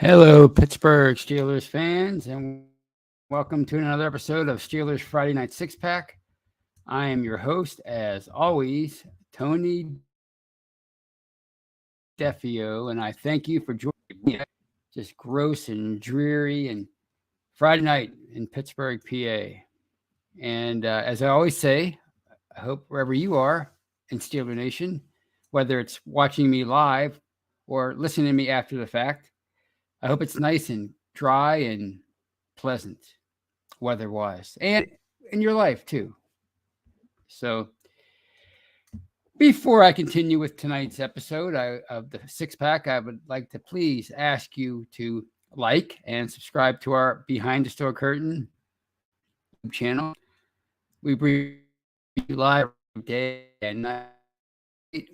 Hello, Pittsburgh Steelers fans, and welcome to another episode of Steelers Friday Night Six Pack. I am your host, as always, Tony Defio, and I thank you for joining me. Just gross and dreary and Friday night in Pittsburgh, PA. And as I always say, I hope wherever you are in Steeler Nation, whether it's watching me live or listening to me after the fact, I hope it's nice and dry and pleasant weather-wise, and in your life too. So, before I continue with tonight's episode of the Six Pack, I would like to please ask you to like and subscribe to our Behind the Store Curtain channel. We bring you live day and night.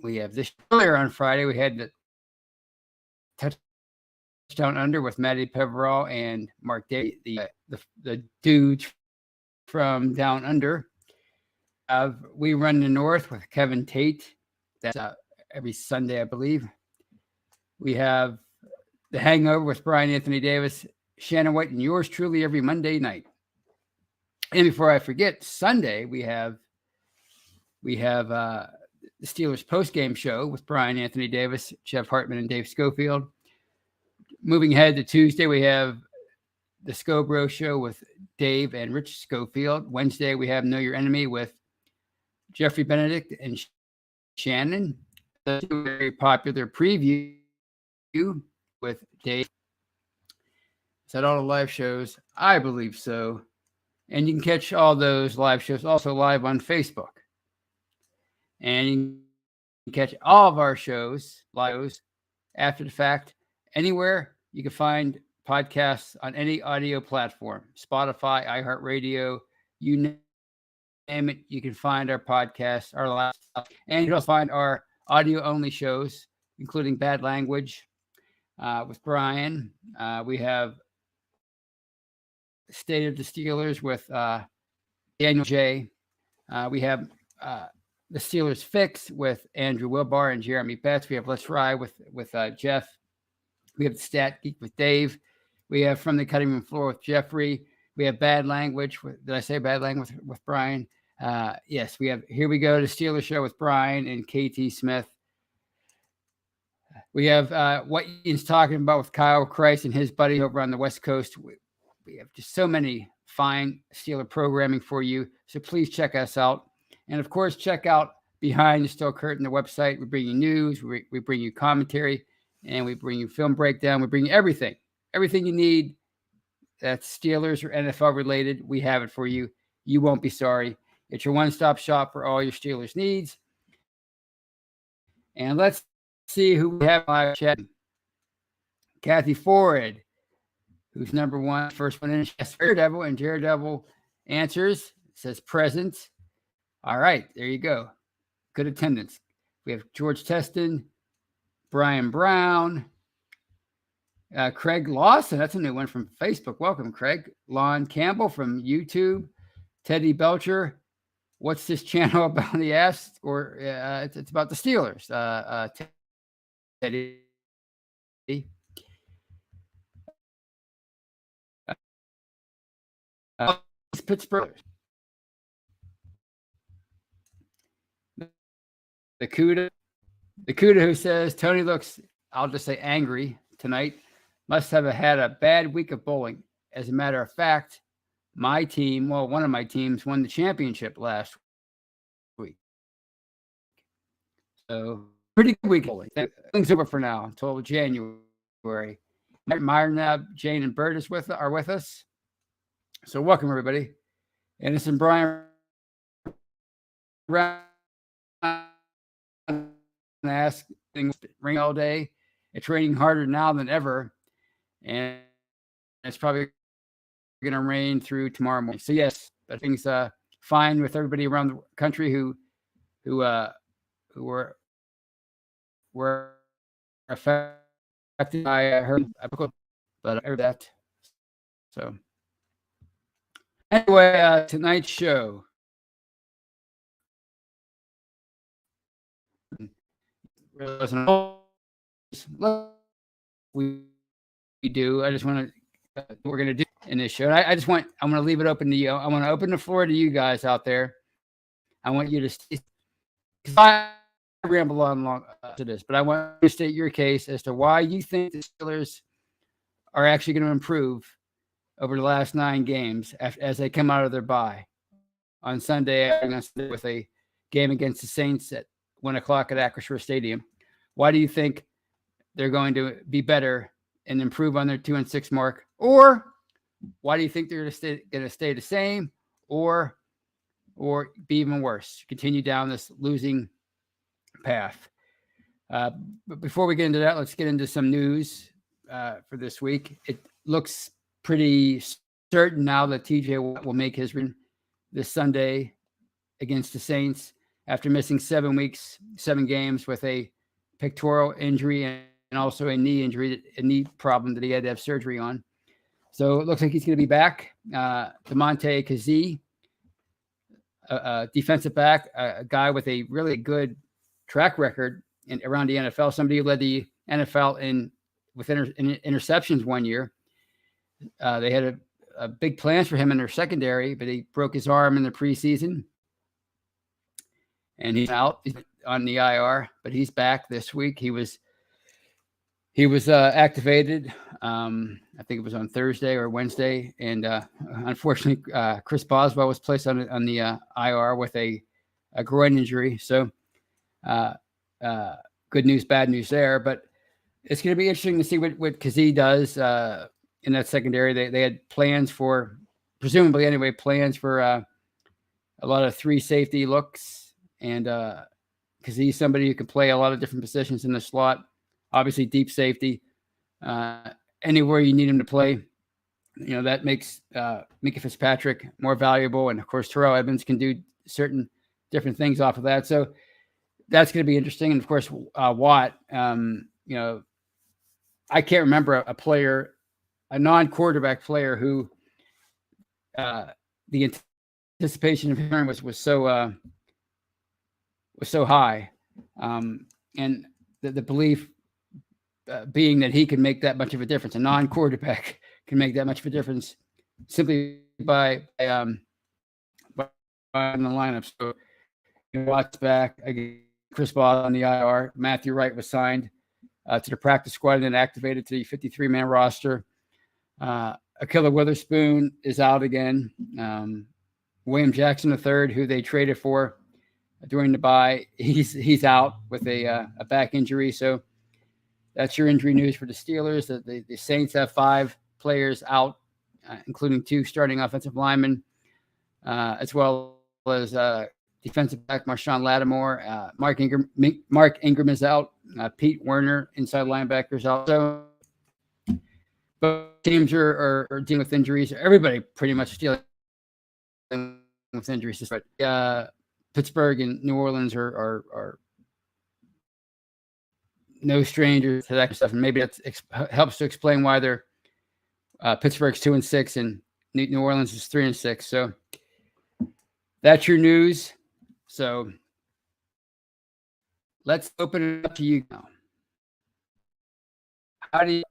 We have this earlier on Friday. We had the touchdown under with Matty Peverall and Mark Day, the dudes from down under. We run the north with Kevin Tate. That's every Sunday, I believe. We have the Hangover with Brian Anthony Davis, Shannon White, and yours truly every Monday night. And before I forget, Sunday we have the Steelers post-game show with Brian Anthony Davis, Jeff Hartman, and Dave Schofield. Moving ahead to Tuesday, we have the Scobro show with Dave and Rich Schofield. Wednesday, we have Know Your Enemy with Jeffrey Benedict and Shannon. A very popular preview with Dave. Is that all the live shows? I believe so. And you can catch all those live shows also live on Facebook. And you can catch all of our shows live after the fact anywhere you can find podcasts on any audio platform, Spotify, iHeartRadio, you name it, you can find our podcast, our live, and you can also find our audio-only shows, including Bad Language with Brian. We have State of the Steelers with Daniel J. We have the Steelers Fix with Andrew Wilbar and Jeremy Betts. We have Let's Ride with Jeff. We have the Stat Geek with Dave. We have From the Cutting Room Floor with Jeffrey. We have Bad Language. Did I say Bad Language with Brian? Yes, we have Here We Go, the Steelers Show with Brian and KT Smith. We have What Ian's Talking About with Kyle Kreis and his buddy over on the West Coast. We have just so many fine Steeler programming for you. So please check us out. And of course, check out Behind the Steel Curtain, the website. We bring you news, we bring you commentary, and we bring you film breakdown. We bring you everything you need that's Steelers or NFL related. We have it for you. You won't be sorry. It's your one-stop shop for all your Steelers needs. And let's see who we have live chatting. Kathy Ford, who's number one, first one in. Yes, Daredevil, and Daredevil answers, says present. All right, there you go. Good attendance. We have George Teston, Brian Brown, Craig Lawson. That's a new one from Facebook. Welcome, Craig. Lon Campbell from YouTube. Teddy Belcher. What's this channel about? He asked, or it's about the Steelers. Teddy. Pittsburgh. The Cuda who says Tony looks, I'll just say angry tonight. Must have had a bad week of bowling. As a matter of fact, my team, well, one of my teams won the championship last week. So pretty good week of bowling. Things over for now until January. Myrna, Jane, and Bert are with us. So welcome everybody. And it's Brian ask things rain all day. It's raining harder now than ever, and it's probably going to rain through tomorrow morning. So yes, but things fine with everybody around the country who were affected by her, but that. So anyway, tonight's show. We do, I just want to we're going to do in this show. And I'm going to leave it open to you. I want to open the floor to you guys out there. I want you to state, because I ramble on long to this, but I want you to state your case as to why you think the Steelers are actually going to improve over the last 9 games as they come out of their bye on Sunday with a game against the Saints at 1 o'clock at Acrisure Stadium. Why do you think they're going to be better and improve on their 2-6 mark? Or why do you think they're going to stay the same or be even worse, continue down this losing path? But before we get into that, let's get into some news for this week. It looks pretty certain now that TJ will make his return this Sunday against the Saints after missing 7 weeks, 7 games with a pectoral injury and also a knee injury, a knee problem that he had to have surgery on. So it looks like he's going to be back. DeMonte Kazee, a defensive back, a guy with a really good track record around the NFL, somebody who led the NFL with interceptions one year. They had a big plans for him in their secondary, but he broke his arm in the preseason. And he's out on the IR, but he's back this week. He was activated. I think it was on Thursday or Wednesday, and unfortunately, Chris Boswell was placed on the IR with a groin injury. So, good news, bad news there. But it's going to be interesting to see what Kazee does in that secondary. They had plans for, presumably anyway, a lot of 3 safety looks. And because he's somebody who can play a lot of different positions in the slot, obviously deep safety, anywhere you need him to play, that makes Micah Fitzpatrick more valuable. And of course, Terrell Edmonds can do certain different things off of that. So that's going to be interesting. And of course, Watt, I can't remember a non-quarterback player who the anticipation of him was so high, and the belief being that he can make that much of a difference. A non-quarterback can make that much of a difference simply by in the lineup. So Watt's back. Chris Ball on the IR. Matthew Wright was signed to the practice squad and then activated to the 53-man roster. Akilla Witherspoon is out again. William Jackson III, who they traded for during the bye, he's out with a back injury. So that's your injury news for the Steelers. The Saints have 5 players out, including 2 starting offensive linemen, as well as defensive back Marshawn Lattimore. Mark Ingram is out. Pete Werner, inside linebackers, out. So both teams are dealing with injuries. Everybody pretty much dealing with injuries. But Pittsburgh and New Orleans are no strangers to that kind of stuff, and maybe that helps to explain why they're Pittsburgh's 2-6 and New Orleans is 3-6. So that's your news. So let's open it up to you now. How do you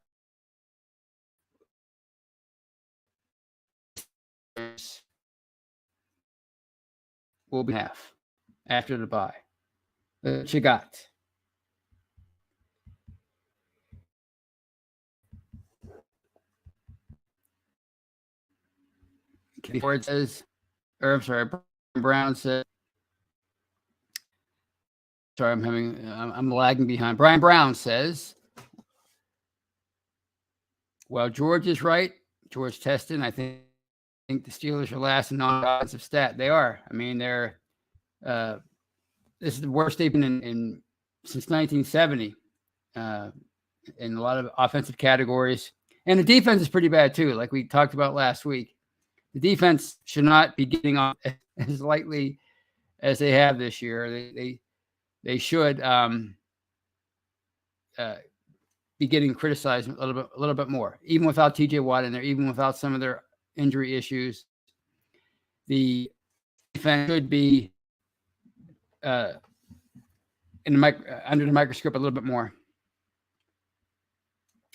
will be half after the bye? What you got? Ford says, or I'm sorry, Brown said. Sorry, I'm lagging behind. Brian Brown says, well, George is right. George Teston, I think the Steelers are last in non-offensive stat. They are. I mean, they're this is the worst they've been in since 1970 in a lot of offensive categories. And the defense is pretty bad too, like we talked about last week. The defense should not be getting on as lightly as they have this year. They should be getting criticized a little bit more, even without TJ Watt in there, even without some of their injury issues. The defense should be under the microscope a little bit more.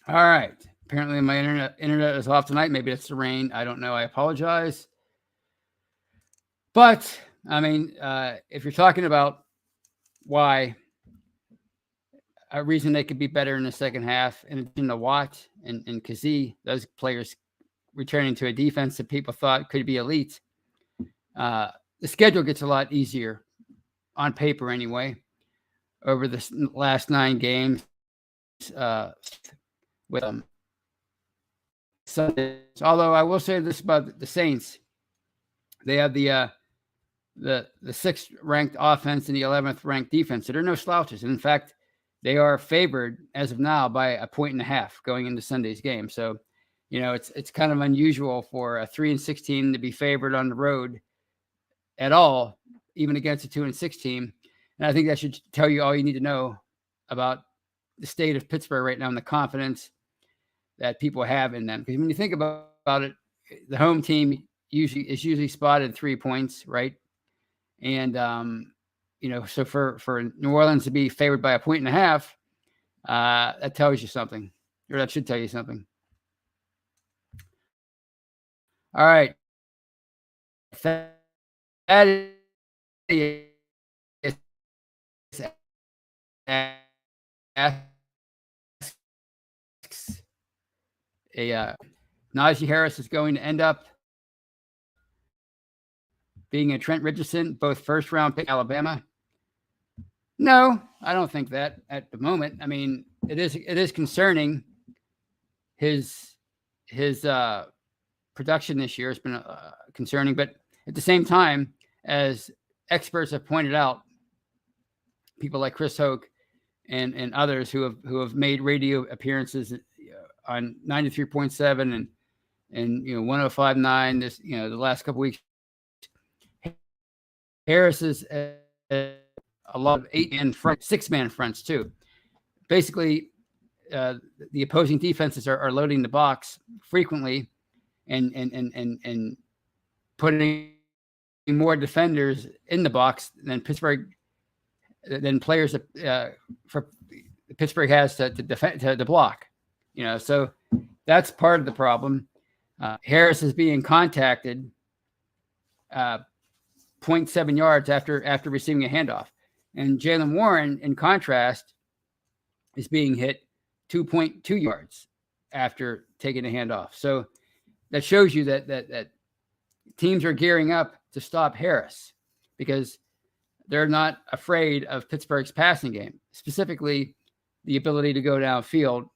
All right, Apparently my internet is off tonight. Maybe it's the rain. I don't know. I apologize. But I mean, if you're talking about why a reason they could be better in the second half, in addition to Watt and Kazee, those players returning to a defense that people thought could be elite, the schedule gets a lot easier on paper anyway over the last 9 games with Sundays. Although I will say this about the Saints, they have the 6th ranked offense and the 11th ranked defense. So they're no slouches. And in fact, they are favored as of now by 1.5 going into Sunday's game. So, you know, it's kind of unusual for a 3-6 team to be favored on the road at all, even against a 2-6 team. And I think that should tell you all you need to know about the state of Pittsburgh right now and the confidence that people have in them. Because when you think about it, the home team is usually spotted 3 points, right? And you know, so for New Orleans to be favored by 1.5, that tells you something, or that should tell you something. All right, that is Najee Harris is going to end up being a Trent Richardson, both first-round pick Alabama. No, I don't think that at the moment. I mean, it is concerning. His production this year has been concerning, but at the same time, as experts have pointed out, people like Chris Hoke and others who have made radio appearances on 93.7 and 105.9 this the last couple weeks. Harris is a lot of 8-man front, 6-man fronts too. Basically, the opposing defenses are loading the box frequently and putting more defenders in the box than players for Pittsburgh has to defend to block. So that's part of the problem. Harris is being contacted 0.7 yards after receiving a handoff. And Jaylen Warren, in contrast, is being hit 2.2 yards after taking a handoff. So that shows you that teams are gearing up to stop Harris because they're not afraid of Pittsburgh's passing game, specifically the ability to go downfield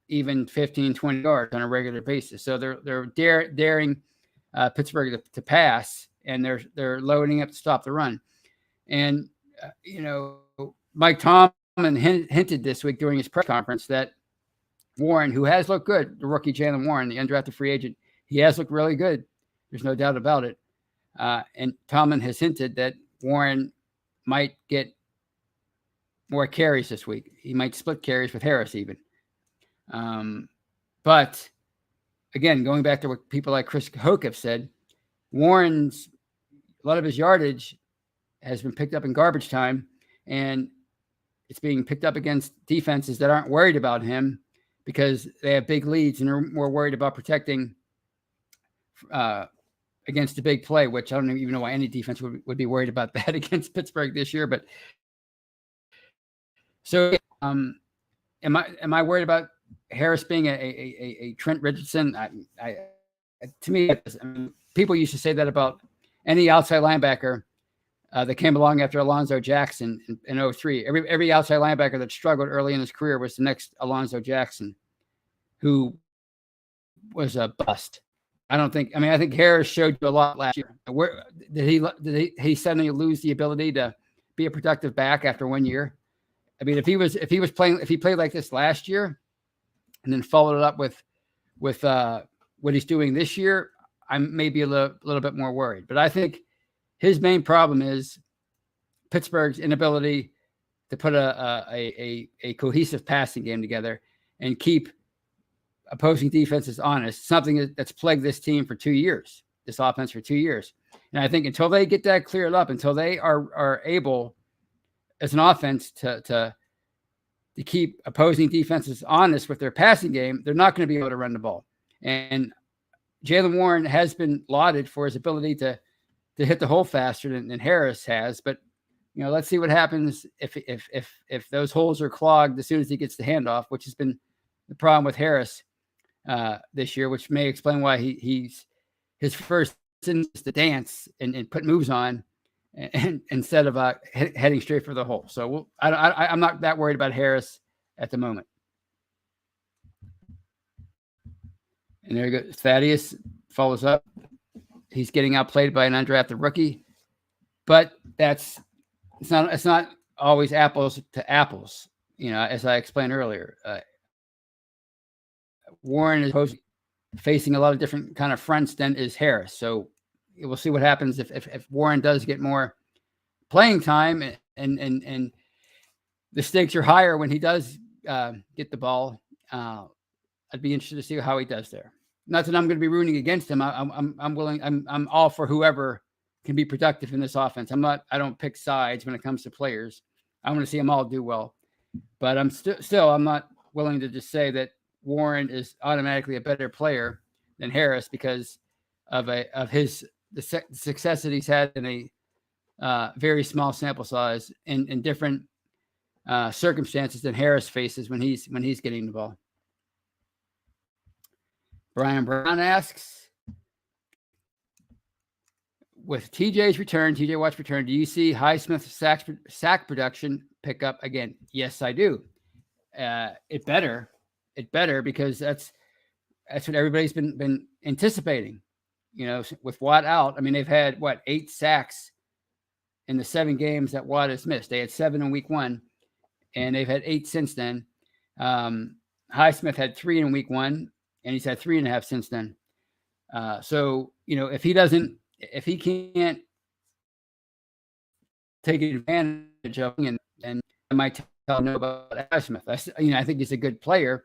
even 15, 20 yards on a regular basis. So they're daring Pittsburgh to pass, and they're loading up to stop the run. And Mike Tomlin hinted this week during his press conference that Warren, who has looked good, the rookie Jaylen Warren, the undrafted free agent, he has looked really good. There's no doubt about it. And Tomlin has hinted that Warren might get more carries this week. He might split carries with Harris even. But again, going back to what people like Chris Hoke have said, a lot of his yardage has been picked up in garbage time, and it's being picked up against defenses that aren't worried about him because they have big leads and they're more worried about protecting against the big play, which I don't even know why any defense would be worried about that against Pittsburgh this year. But so am I worried about Harris being a Trent Richardson? To me, people used to say that about any outside linebacker that came along after Alonzo Jackson in 2003. Every outside linebacker that struggled early in his career was the next Alonzo Jackson, who was a bust. I think Harris showed you a lot last year. Did he suddenly lose the ability to be a productive back after 1 year? I mean, if he played like this last year and then followed it up with what he's doing this year, I'm maybe a little bit more worried. But I think his main problem is Pittsburgh's inability to put a cohesive passing game together and keep opposing defenses honest, something that's plagued this team for 2 years, this offense for 2 years. And I think until they get that cleared up, until they are able as an offense to to keep opposing defenses honest with their passing game, they're not going to be able to run the ball. And Jaylen Warren has been lauded for his ability to hit the hole faster than Harris has. But, let's see what happens if those holes are clogged as soon as he gets the handoff, which has been the problem with Harris this year, which may explain why he's his first is to dance and put moves on and instead of heading straight for the hole. So I'm not that worried about Harris at the moment. And there you go. Thaddeus follows up. He's getting outplayed by an undrafted rookie, but it's not always apples to apples. As I explained earlier, Warren is facing a lot of different kind of fronts than is Harris. So we'll see what happens if Warren does get more playing time and the stakes are higher when he does get the ball. I'd be interested to see how he does there. Not that I'm going to be rooting against him. I'm all for whoever can be productive in this offense. I don't pick sides when it comes to players. I want to see them all do well, but I'm I'm not willing to just say that Warren is automatically a better player than Harris because of the success that he's had in a very small sample size in different circumstances than Harris faces when he's getting the ball. Brian Brown asks, with TJ Watt's return, do you see Highsmith's sack production pick up again? Yes, I do. It better because that's what everybody's been anticipating. With Watt out, I mean, they've had 8 sacks in the 7 games that Watt has missed. They had 7 in week 1, and they've had 8 since then. Highsmith had 3 in week 1, and he's had 3.5 since then. So, if he can't take advantage of him, and I might tell him no about Highsmith. I think he's a good player,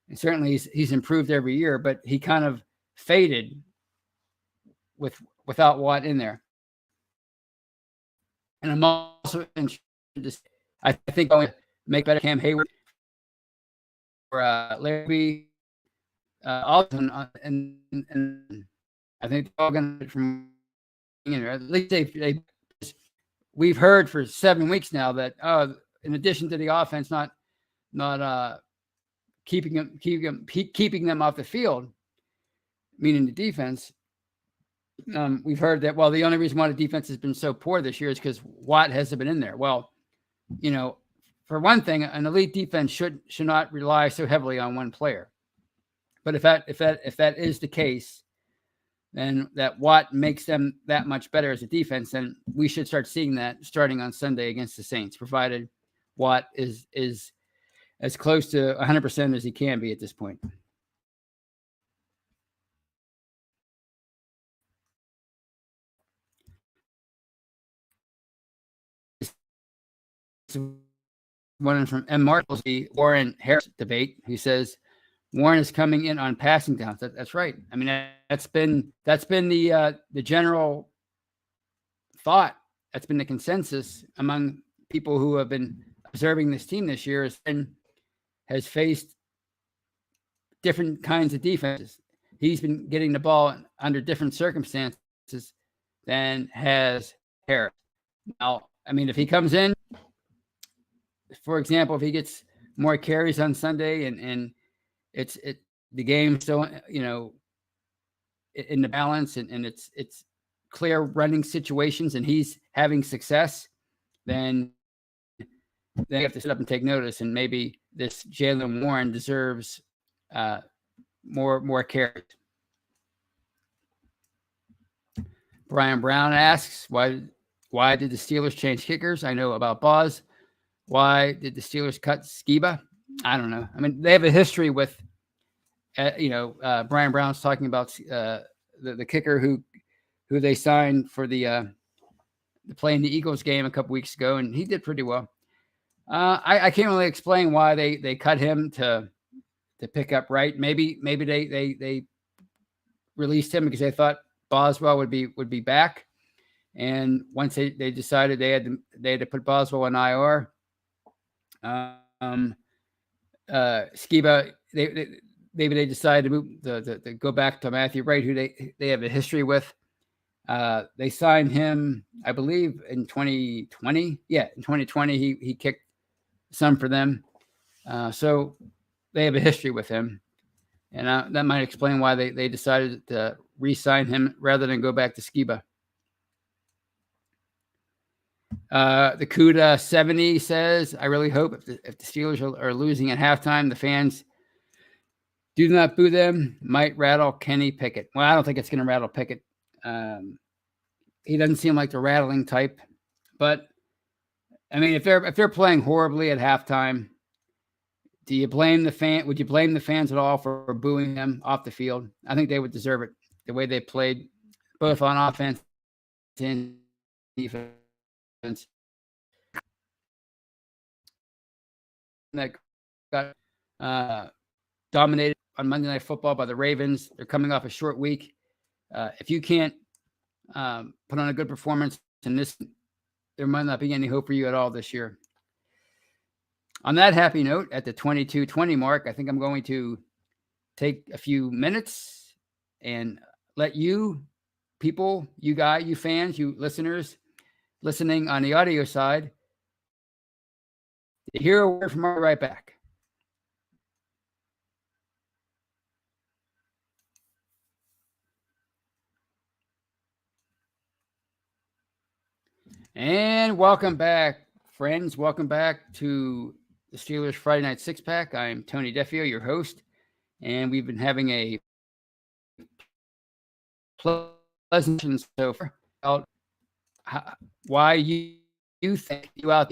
and certainly he's improved every year, but he kind of faded without Watt in there. And I'm also interested. I think I'm going to make better Cam Hayward or Larry. And I think they're all going to from at least we've heard for 7 weeks now that in addition to the offense not keeping them off the field, meaning the defense. We've heard that, the only reason why the defense has been so poor this year is because Watt hasn't been in there. Well, for one thing, an elite defense should not rely so heavily on one player. But if that is the case, then that Watt makes them that much better as a defense, then we should start seeing that starting on Sunday against the Saints, provided Watt is as close to 100% as he can be at this point. One from M. Marshall's the Warren Harris debate, who says Warren is coming in on passing downs. That's right. I mean, that's been the general thought. That's been the consensus among people who have been observing this team this year, has faced different kinds of defenses. He's been getting the ball under different circumstances than has Harris. Now, I mean, if he comes in, for example, if he gets more carries on Sunday and the game still, in the balance and it's clear running situations and he's having success, then they have to sit up and take notice. And maybe this Jaylen Warren deserves more carries. Brian Brown asks, why did the Steelers change kickers? I know about Boz. Why did the Steelers cut Skiba? I don't know. I mean, they have a history with, Brian Brown's talking about the kicker who they signed for the play in the Eagles game a couple weeks ago, and he did pretty well. I can't really explain why they cut him to pick up Wright. Maybe they released him because they thought Boswell would be back, and once they decided they had to put Boswell on IR. Skiba, maybe they decided to move to go back to Matthew Wright, who they have a history with. They signed him, I believe, in 2020. Yeah, in 2020, he kicked some for them. So they have a history with him. And that might explain why they decided to re-sign him rather than go back to Skiba. The CUDA 70 says, I really hope if the Steelers are losing at halftime, the fans do not boo them. Might rattle Kenny Pickett. Well, I don't think it's going to rattle Pickett. He doesn't seem like the rattling type. But I mean, if they're playing horribly at halftime, do you blame the fan? Would you blame the fans at all for booing them off the field? I think they would deserve it the way they played, both on offense and defense. That got dominated on Monday Night Football by the Ravens. They're coming off a short week. If you can't put on a good performance in this, there might not be any hope for you at all this year. On that happy note, at the 22:20 mark, I think I'm going to take a few minutes and let you people, you fans, you listeners listening on the audio side, hear a word from our right back. And welcome back, friends. Welcome back to the Steelers Friday Night Six Pack. I'm Tony Defio, your host, and we've been having a pleasant so far about why you think, you out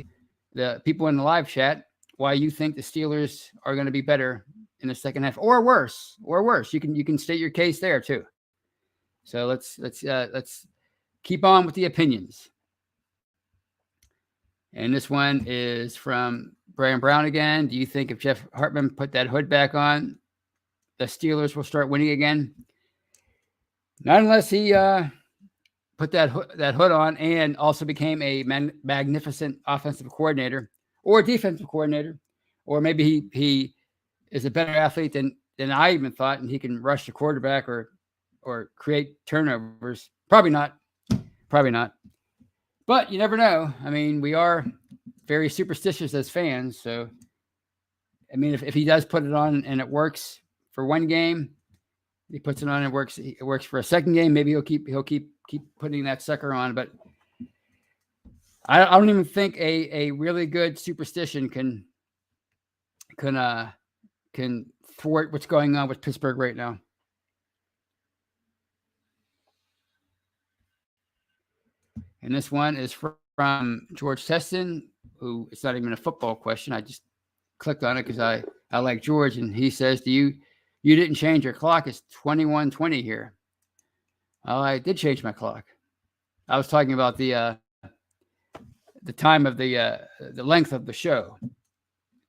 the people in the live chat, why you think the Steelers are going to be better in the second half, or worse. You can state your case there too. So let's keep on with the opinions. And this one is from Brian Brown again. Do you think if Jeff Hartman put that hood back on, the Steelers will start winning again? Not unless he put that hood on and also became a magnificent offensive coordinator or defensive coordinator, or maybe he is a better athlete than I even thought, and he can rush the quarterback or create turnovers. Probably not. But you never know. I mean, we are very superstitious as fans. So, I mean, if he does put it on and it works for one game, he puts it on and it works for a second game. Maybe he'll keep putting that sucker on. But I don't even think a really good superstition can thwart what's going on with Pittsburgh right now. And this one is from George Teston, who it's not even a football question. I just clicked on it because I like George, and he says, you didn't change your clock. It's 21:20 here. Well, I did change my clock. I was talking about the time of the length of the show.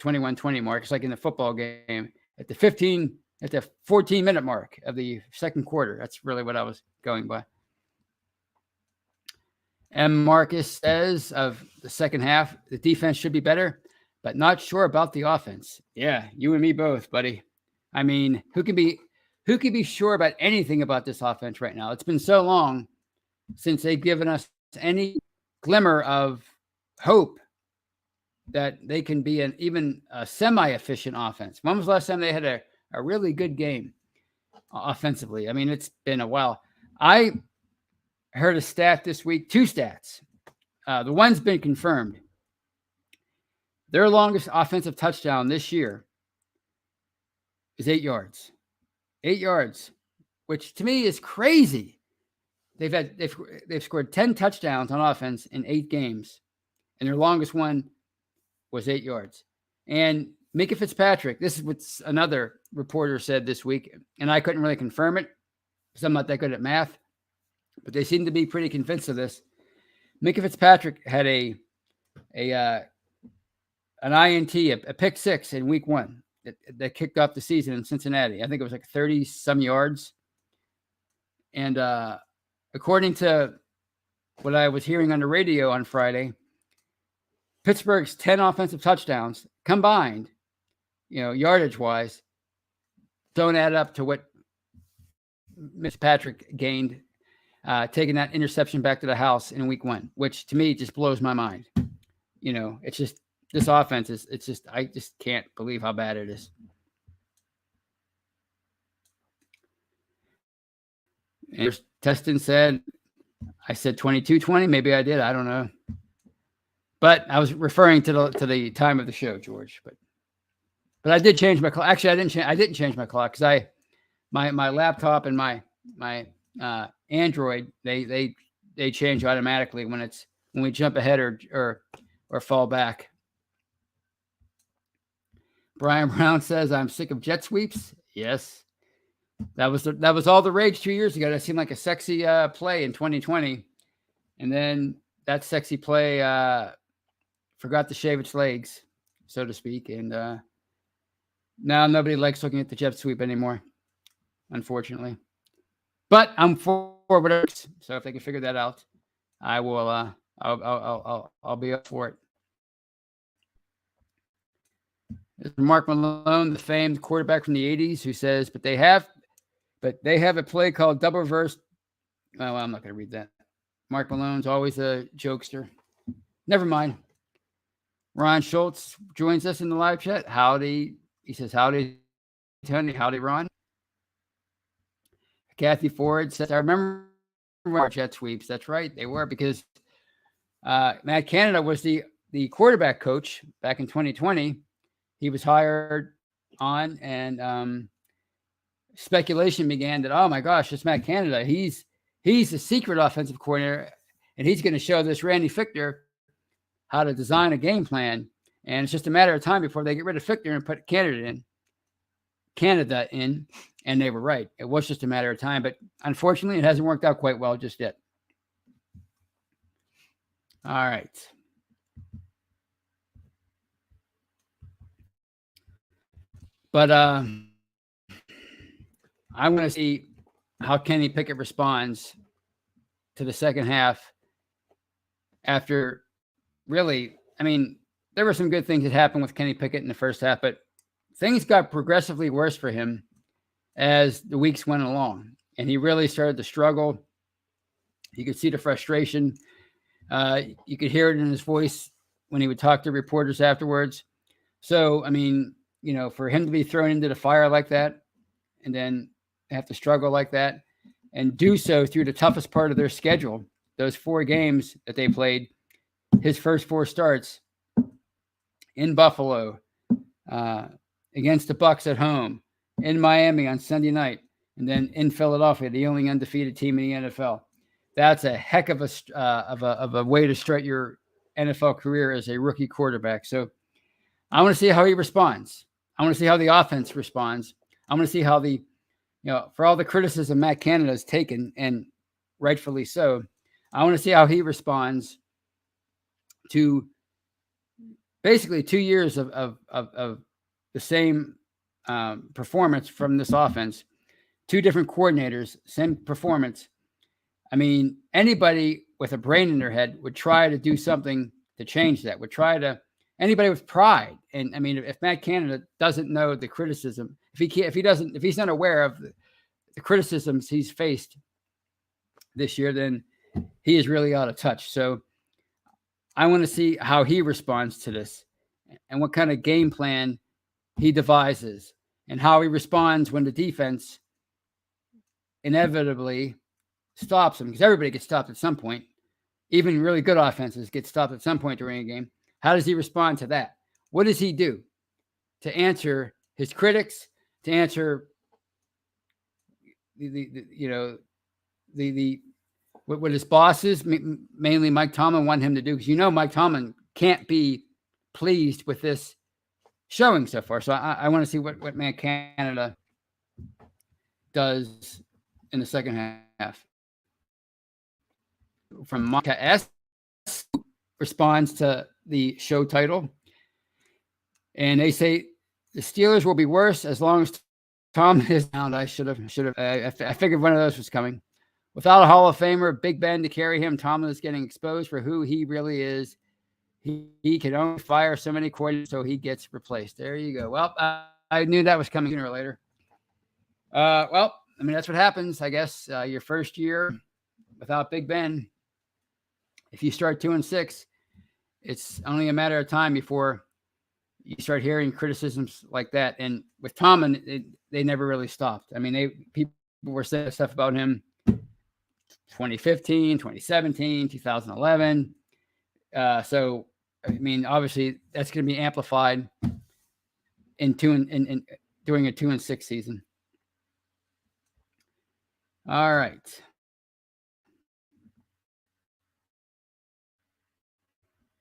21:20 mark. It's like in the football game at the 14-minute mark of the second quarter. That's really what I was going by. M. Marcus says of the second half, the defense should be better, but not sure about the offense. Yeah, you and me both, buddy. I mean, who can be sure about anything about this offense right now? It's been so long since they've given us any glimmer of hope that they can be even a semi-efficient offense. When was the last time they had a really good game offensively? I mean, it's been a while. I heard a stat this week, two stats. The one's been confirmed. Their longest offensive touchdown this year is 8 yards. 8 yards, which to me is crazy. They've scored 10 touchdowns on offense in 8 games, and their longest one was 8 yards. And Minka Fitzpatrick, this is what another reporter said this week, and I couldn't really confirm it because I'm not that good at math, but they seem to be pretty convinced of this. Minka Fitzpatrick had an INT, a pick six in week 1 that kicked off the season in Cincinnati. I think it was like 30-some yards. And according to what I was hearing on the radio on Friday, Pittsburgh's 10 offensive touchdowns combined, yardage wise, don't add up to what Miss Patrick gained, taking that interception back to the house in week 1, which to me just blows my mind. It's just this offense I just can't believe how bad it is. And Teston said, I said 22-20. Maybe I did. I don't know. But I was referring to the time of the show, George. But I did change my clock. Actually, I didn't change my clock because my laptop and my Android they change automatically when we jump ahead or fall back. Brian Brown says, I'm sick of jet sweeps. Yes. That was all the rage 2 years ago. That seemed like a sexy play in 2020. And then that sexy play forgot to shave its legs, so to speak. And now nobody likes looking at the jet sweep anymore, unfortunately. But I'm for whatever. So if they can figure that out, I will. I'll be up for it. It's Mark Malone, the famed quarterback from the 80s, who says, but they have a play called double reverse. Well, I'm not going to read that. Mark Malone's always a jokester. Never mind. Ron Schultz joins us in the live chat. Howdy. He says, howdy, Tony. Howdy, Ron. Kathy Ford says, I remember jet sweeps. That's right. They were, because Matt Canada was the quarterback coach back in 2020. He was hired on, and speculation began that, oh my gosh, it's Matt Canada. He's the secret offensive coordinator, and he's going to show this Randy Fichtner how to design a game plan. And it's just a matter of time before they get rid of Fichtner and put Canada in. And they were right. It was just a matter of time, but unfortunately, it hasn't worked out quite well just yet. All right. But I want to see how Kenny Pickett responds to the second half after really, there were some good things that happened with Kenny Pickett in the first half, but things got progressively worse for him as the weeks went along, and he really started to struggle. You could see the frustration. You could hear it in his voice when he would talk to reporters afterwards. So, for him to be thrown into the fire like that and then have to struggle like that and do so through the toughest part of their schedule, those 4 games that they played, his first 4 starts in Buffalo, against the Bucs at home, in Miami on Sunday night, and then in Philadelphia, the only undefeated team in the NFL. That's a heck of a way to start your NFL career as a rookie quarterback. So I want to see how he responds. I want to see how the offense responds. I want to see how for all the criticism Matt Canada has taken, and rightfully so, I want to see how he responds to basically 2 years of the same performance from this offense, 2 different coordinators, same performance. Anybody with a brain in their head would try to do something to change that, anybody with pride. And if Matt Canada doesn't know the criticism, if he's not aware of the criticisms he's faced this year, then he is really out of touch. So I want to see how he responds to this and what kind of game plan he devises and how he responds when the defense inevitably stops him, because everybody gets stopped at some point. Even really good offenses get stopped at some point during a game. How does he respond to that? What does he do to answer his critics, to answer what his bosses, mainly Mike Tomlin, want him to do? Because Mike Tomlin can't be pleased with this showing so far. So I want to see what Matt Canada does in the second half. From Monica S. responds to the show title, and they say the Steelers will be worse as long as Tom is down. I should have. I figured one of those was coming. Without a Hall of Famer, Big Ben to carry him, Tomlin is getting exposed for who he really is. he can only fire so many coordinators, so he gets replaced. There you go. Well, I knew that was coming sooner or later. Well, I mean, that's what happens, I guess. Your first year without Big Ben, if you start 2-6, it's only a matter of time before you start hearing criticisms like that. And with Tomlin, they never really stopped. I mean, people were saying stuff about him 2015, 2017, 2011. So, I mean, obviously, that's going to be amplified during a 2-6 season. All right.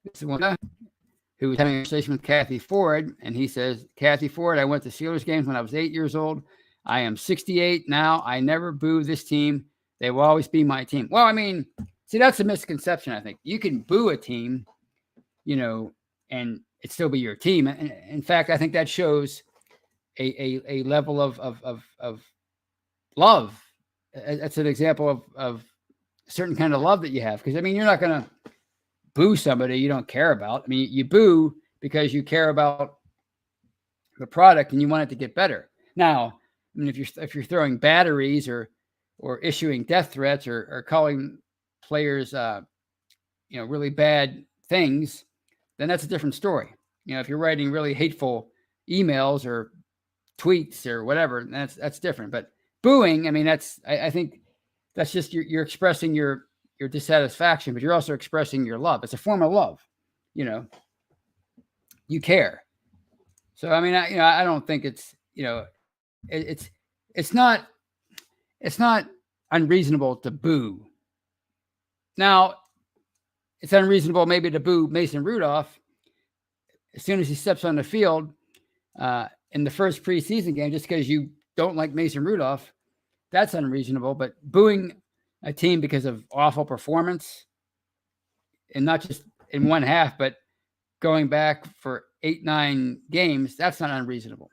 This is one who was having a conversation with Kathy Ford, and he says, Kathy Ford, I went to Steelers games when I was 8 years old. I am 68 now. I never boo this team. They will always be my team. Well, I mean, see, that's a misconception, I think. You can boo a team, and it still be your team. In fact, I think that shows a level of love. That's an example of a certain kind of love that you have. Because, I mean, you're not going to boo somebody you don't care about. I mean, you boo because you care about the product and you want it to get better. Now, I mean, if you're throwing batteries or issuing death threats or calling players, really bad things, then that's a different story. If you're writing really hateful emails or tweets or whatever, that's different. But booing, I mean, I think that's just you're expressing your dissatisfaction, but you're also expressing your love. It's a form of love. You care. So, I mean, I don't think it's not unreasonable to boo. Now, it's unreasonable maybe to boo Mason Rudolph as soon as he steps on the field in the first preseason game, just because you don't like Mason Rudolph. That's unreasonable. But booing a team because of awful performance, and not just in one half, but going back for 8-9 games, that's not unreasonable.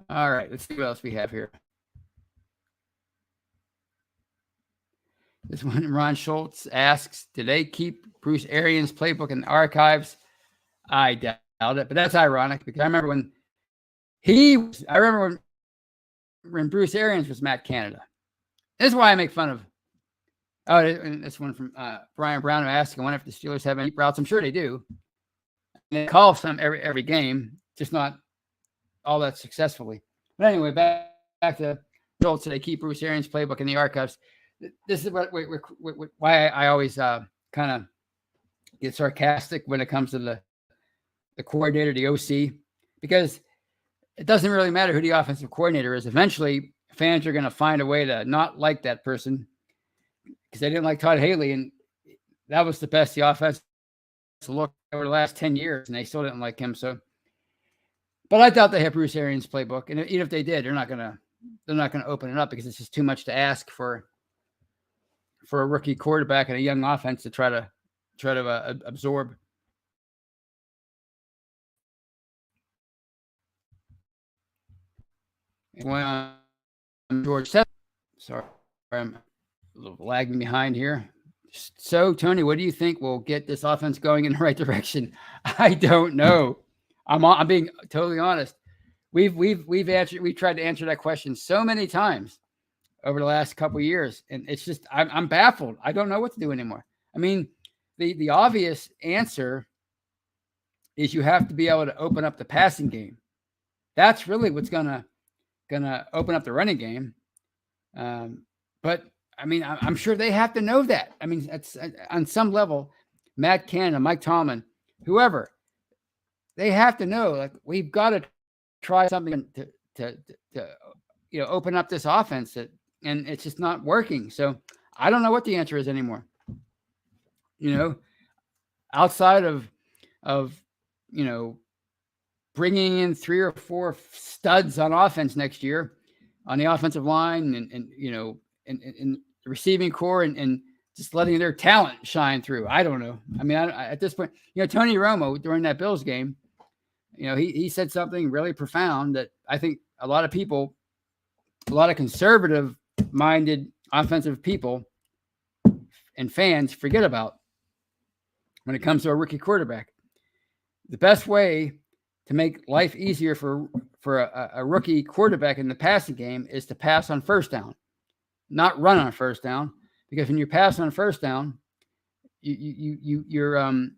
All right, let's see what else we have here. This one, Ron Schultz asks, did they keep Bruce Arians' playbook in the archives? I doubt it, but that's ironic because I remember when Bruce Arians was Matt Canada. This is why I make fun of. Oh, and this one from Brian Brown who asked, I wonder if the Steelers have any routes. I'm sure they do. And they call some every game, just not all that successfully. But anyway, back to Schultz. They keep Bruce Arians' playbook in the archives. This is why I always kind of get sarcastic when it comes to the coordinator, the OC, because it doesn't really matter who the offensive coordinator is. Eventually, fans are going to find a way to not like that person because they didn't like Todd Haley, and that was the best the offense looked over the last 10 years, and they still didn't like him. So, but I doubt they have Bruce Arians' playbook, and even if they did, they're not going to open it up because it's just too much to ask for a rookie quarterback and a young offense to try to absorb. When George said, sorry, I'm a little lagging behind here. So, Tony, what do you think will get this offense going in the right direction? I don't know. I'm being totally honest. We've tried to answer that question so many times over the last couple of years, and it's just I'm baffled. I don't know what to do anymore. I mean, the obvious answer is you have to be able to open up the passing game. That's really what's gonna open up the running game. But I mean, I'm sure they have to know that. I mean, it's on some level, Matt Canada, Mike Tomlin, whoever, they have to know, like, we've got to try something to open up this offense and it's just not working. So I don't know what the answer is anymore. Outside of bringing in 3 or 4 studs on offense next year on the offensive line and the receiving core and just letting their talent shine through. I don't know. I mean, at this point, Tony Romo during that Bills game, he said something really profound that I think a lot of conservative-minded offensive people and fans forget about. when it comes to a rookie quarterback. The best way to make life easier for a rookie quarterback in the passing game is to pass on first down, not run on first down. Because when you pass on first down, you're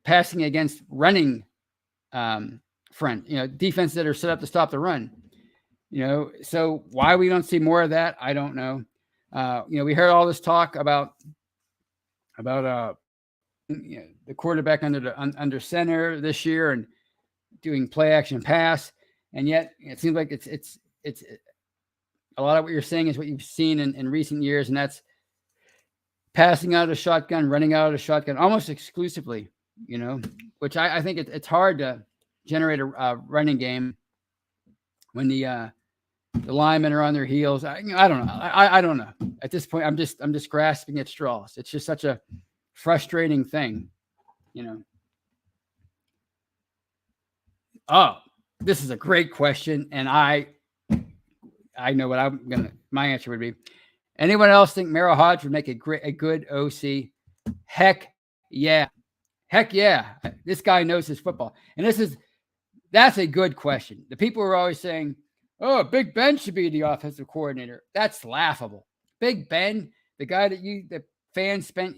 passing against running front, defenses that are set up to stop the run. So why we don't see more of that, I don't know. We heard all this talk about the quarterback under center this year and doing play action pass, and yet it seems like it's a lot of what you're saying is what you've seen in recent years, and that's passing out of the shotgun, running out of the shotgun almost exclusively, which I think it's hard to generate a running game when the linemen are on their heels. I don't know. I don't know. At this point, I'm just grasping at straws. It's just such a frustrating thing, Oh, this is a great question, and I know what my answer would be. Anyone else think Merrill Hodge would make a good OC? Heck yeah. This guy knows his football. And that's a good question. The people are always saying, oh, Big Ben should be the offensive coordinator. That's laughable. Big Ben, the guy that the fans spent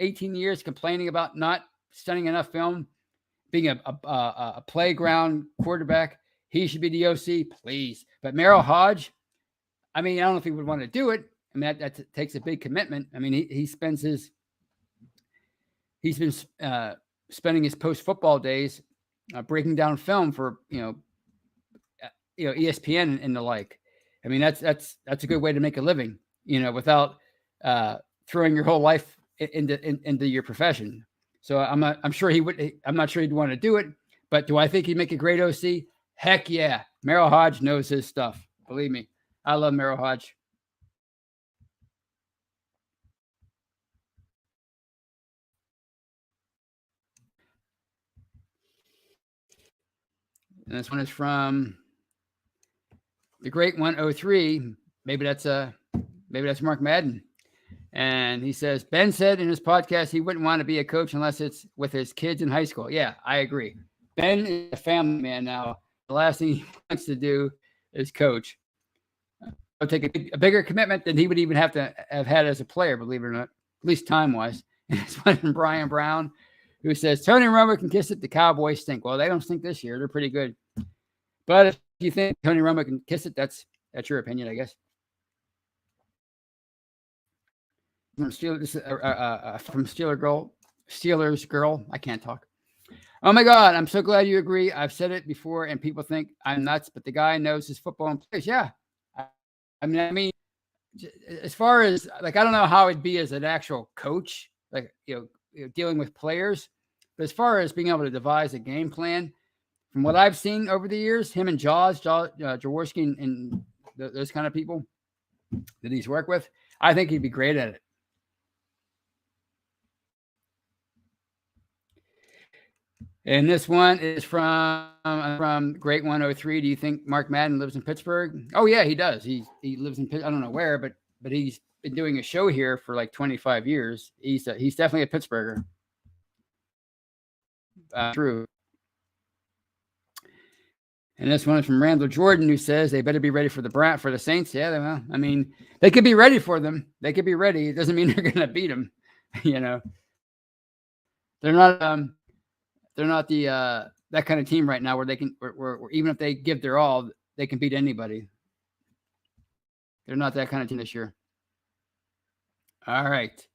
18 years complaining about not studying enough film, being a playground quarterback, he should be the OC, please. But Merrill Hodge, I don't know if he would want to do it. That takes a big commitment. He's been spending his post-football days breaking down film for ESPN and the like. That's a good way to make a living, without throwing your whole life into your profession. So I'm not sure he'd want to do it, but do I think he'd make a great OC? Heck yeah. Merrill Hodge knows his stuff. Believe me. I love Merrill Hodge. And this one is from the Great 103. Maybe that's Mark Madden. And he says, Ben said in his podcast he wouldn't want to be a coach unless it's with his kids in high school. Yeah, I agree. Ben is a family man now. The last thing he wants to do is coach. He'll take a bigger commitment than he would even have to have had as a player, believe it or not, at least time-wise. And it's one from Brian Brown, who says, Tony Romo can kiss it, the Cowboys stink. Well, they don't stink this year. They're pretty good. But if you think Tony Romo can kiss it, that's your opinion, I guess. From Steelers girl. I can't talk. Oh my God, I'm so glad you agree. I've said it before, and people think I'm nuts, but the guy knows his football and players. Yeah. As far as I don't know how it'd be as an actual coach, dealing with players, but as far as being able to devise a game plan, from what I've seen over the years, him and Jaworski and those kind of people that he's worked with, I think he'd be great at it. And this one is from Great 103. Do you think Mark Madden lives in Pittsburgh? Oh yeah, he does. He lives in I don't know where, but he's been doing a show here for like 25 years. He's definitely a Pittsburgher. True. And this one is from Randall Jordan, who says they better be ready for the Saints. Yeah, they could be ready for them. They could be ready. It doesn't mean they're going to beat them. They're not the that kind of team right now where they can, where even if they give their all, they can beat anybody. They're not that kind of team this year. All right.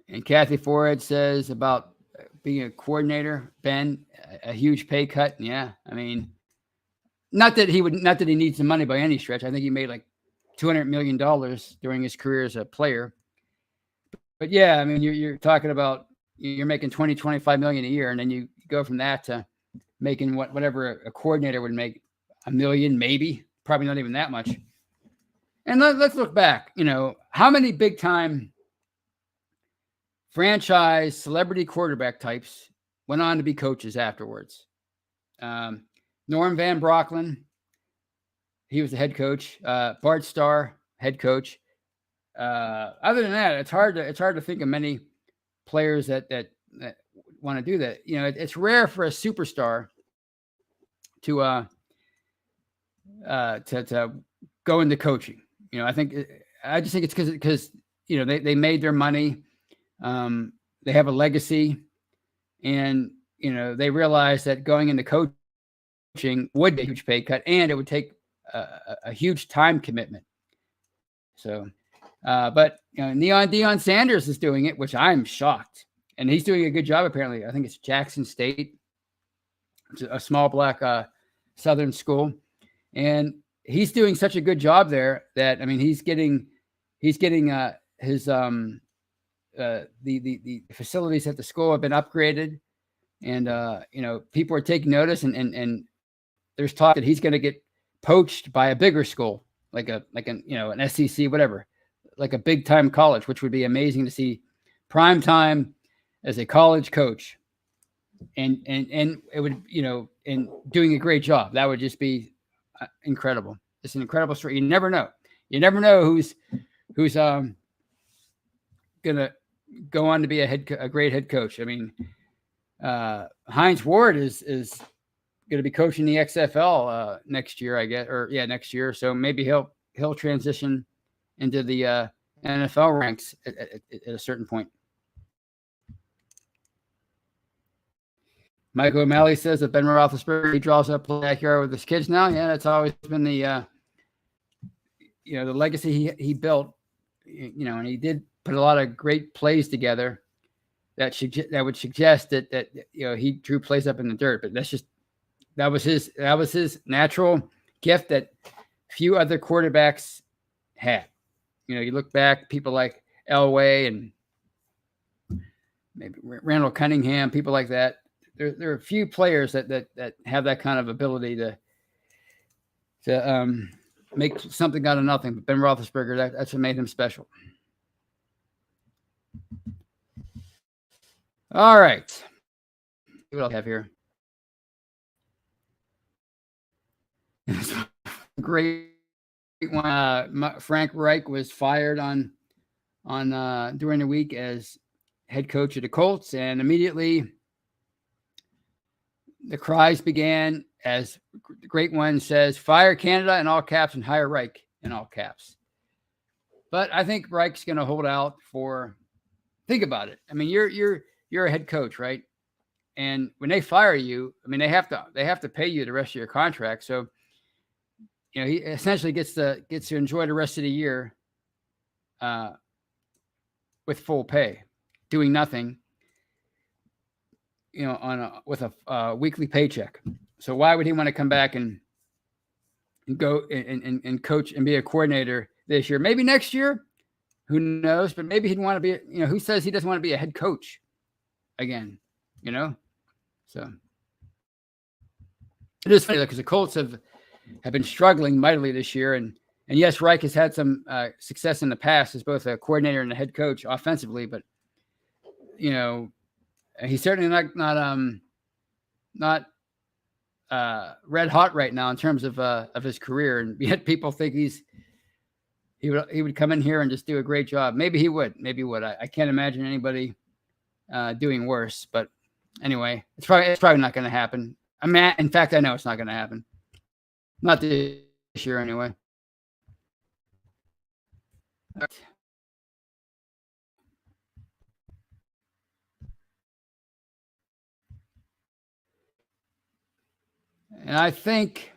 And Kathy Forhead says about being a coordinator, Ben, a huge pay cut. Yeah, not that he needs the money by any stretch. I think he made like $200 million during his career as a player. But yeah, you're talking about you're making 20, 25 million a year, and then you go from that to making whatever a coordinator would make, $1 million, maybe, probably not even that much. And let's look back. How many big time franchise celebrity quarterback types went on to be coaches afterwards? Norm Van Brocklin, he was the head coach. Bart Starr, head coach. Other than that, it's hard to think of many players that want to do that. It's rare for a superstar to go into coaching. I just think it's because they made their money. They have a legacy, and they realize that going into coaching would be a huge pay cut, and it would take a huge time commitment. So, but Deion Sanders is doing it, which I'm shocked, and he's doing a good job. Apparently, I think it's Jackson State, it's a small black Southern school, and he's doing such a good job there that he's getting his the facilities at the school have been upgraded, and people are taking notice, and there's talk that he's going to get poached by a bigger school, like an SEC, whatever, like a big time college, which would be amazing to see prime time as a college coach, and it would and doing a great job. That would just be incredible. It's an incredible story. You never know who's gonna go on to be a great head coach. Hines Ward is going to be coaching the XFL next year, I guess, next year. So maybe he'll transition into the NFL ranks at a certain point. Michael O'Malley says that Ben Roethlisberger, he draws up play accurate with his kids now. Yeah, that's always been the the legacy he built. And he did put a lot of great plays together that would suggest that he drew plays up in the dirt. But that was his natural gift that few other quarterbacks had. You look back, people like Elway and maybe Randall Cunningham, people like that. There are a few players that have that kind of ability to make something out of nothing. But Ben Roethlisberger, that's what made him special. All right. What else I have here? Great one. Frank Reich was fired on during the week as head coach of the Colts, and immediately the cries began as the great one says, "Fire Canada" in all caps and hire Reich in all caps. But I think Reich's going to hold out for. Think about it. You're a head coach, right? And when they fire you, they have to pay you the rest of your contract. So, he essentially gets to enjoy the rest of the year with full pay, doing nothing, with a weekly paycheck. So why would he want to come back and go and coach and be a coordinator this year? Maybe next year, who knows? But maybe he'd want to be. Who says he doesn't want to be a head coach again? So it is funny because the Colts have been struggling mightily this year, and yes, Reich has had some success in the past as both a coordinator and a head coach offensively, but he's certainly not red hot right now in terms of his career, and yet people think he would come in here and just do a great job. Maybe he would. I can't imagine anybody doing worse. But anyway, it's probably not going to happen. In fact, I know it's not going to happen. Not this year, anyway. And I think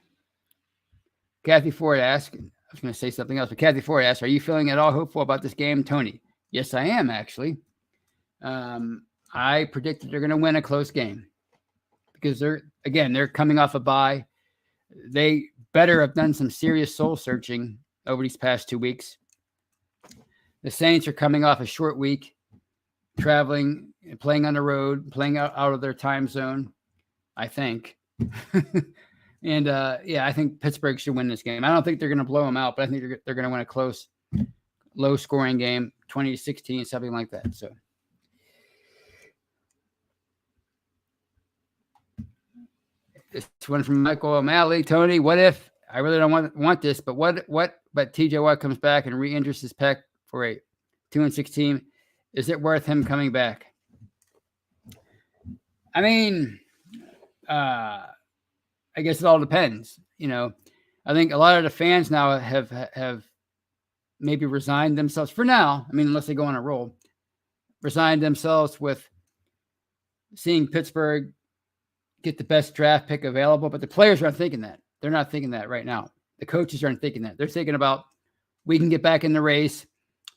Kathy Ford asked, I was going to say something else, but Kathy Ford asked, "Are you feeling at all hopeful about this game, Tony?" Yes, I am, actually. I predicted they're going to win a close game because they're coming off a bye. They better have done some serious soul searching over these past 2 weeks. The Saints are coming off a short week, traveling, playing on the road, playing out of their time zone, I think. And I think Pittsburgh should win this game. I don't think they're going to blow them out, but I think they're going to win a close, low-scoring game, 20-16, something like that. So, this one from Michael O'Malley. Tony, what if I really don't want this, but but TJ Watt comes back and re-injures his pec for a 2-6 team? Is it worth him coming back? I mean, I guess it all depends. I think a lot of the fans now have maybe resigned themselves for now. I mean, unless they go on a roll, resigned themselves with seeing Pittsburgh get the best draft pick available. But the players aren't thinking that. They're not thinking that right now. The coaches aren't thinking that. They're thinking about, we can get back in the race.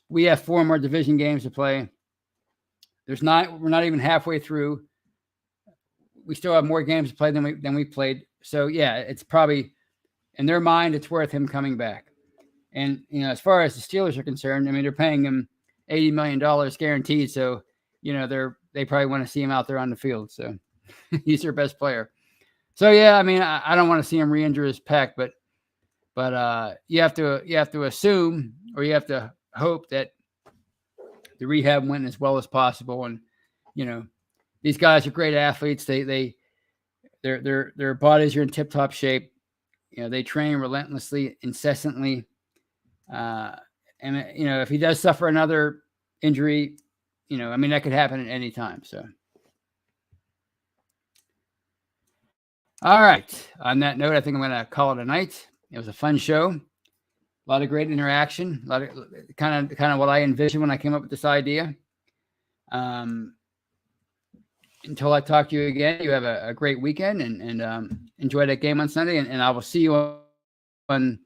We have 4 more division games to play. We're not even halfway through. We still have more games to play than we played. So yeah, it's probably, in their mind, it's worth him coming back. And as far as the Steelers are concerned, I mean, they're paying him $80 million guaranteed. So they probably want to see him out there on the field. So he's their best player. So yeah, I mean, I don't want to see him re-injure his pec, but you have to assume, or you have to hope that the rehab went as well as possible. And these guys are great athletes. Their bodies are in tip-top shape. They train relentlessly, incessantly. And if he does suffer another injury, I mean, that could happen at any time. So, all right. On that note, I think I'm going to call it a night. It was a fun show. A lot of great interaction. A lot of kind of what I envisioned when I came up with this idea. Until I talk to you again, you have a great weekend and enjoy that game on Sunday. And I will see you on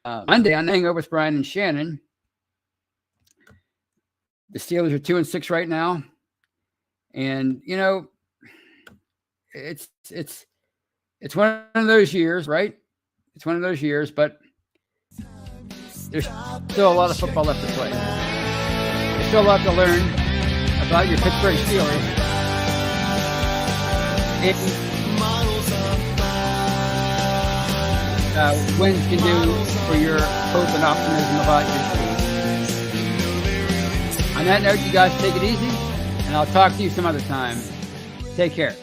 Monday on Hangover with Brian and Shannon. The Steelers are 2-6 right now. And, it's one of those years, right? It's one of those years, but there's still a lot of football left to play. There's still a lot to learn about your Pittsburgh Steelers. And wins can do for your hope and optimism about your team. On that note, you guys take it easy, and I'll talk to you some other time. Take care.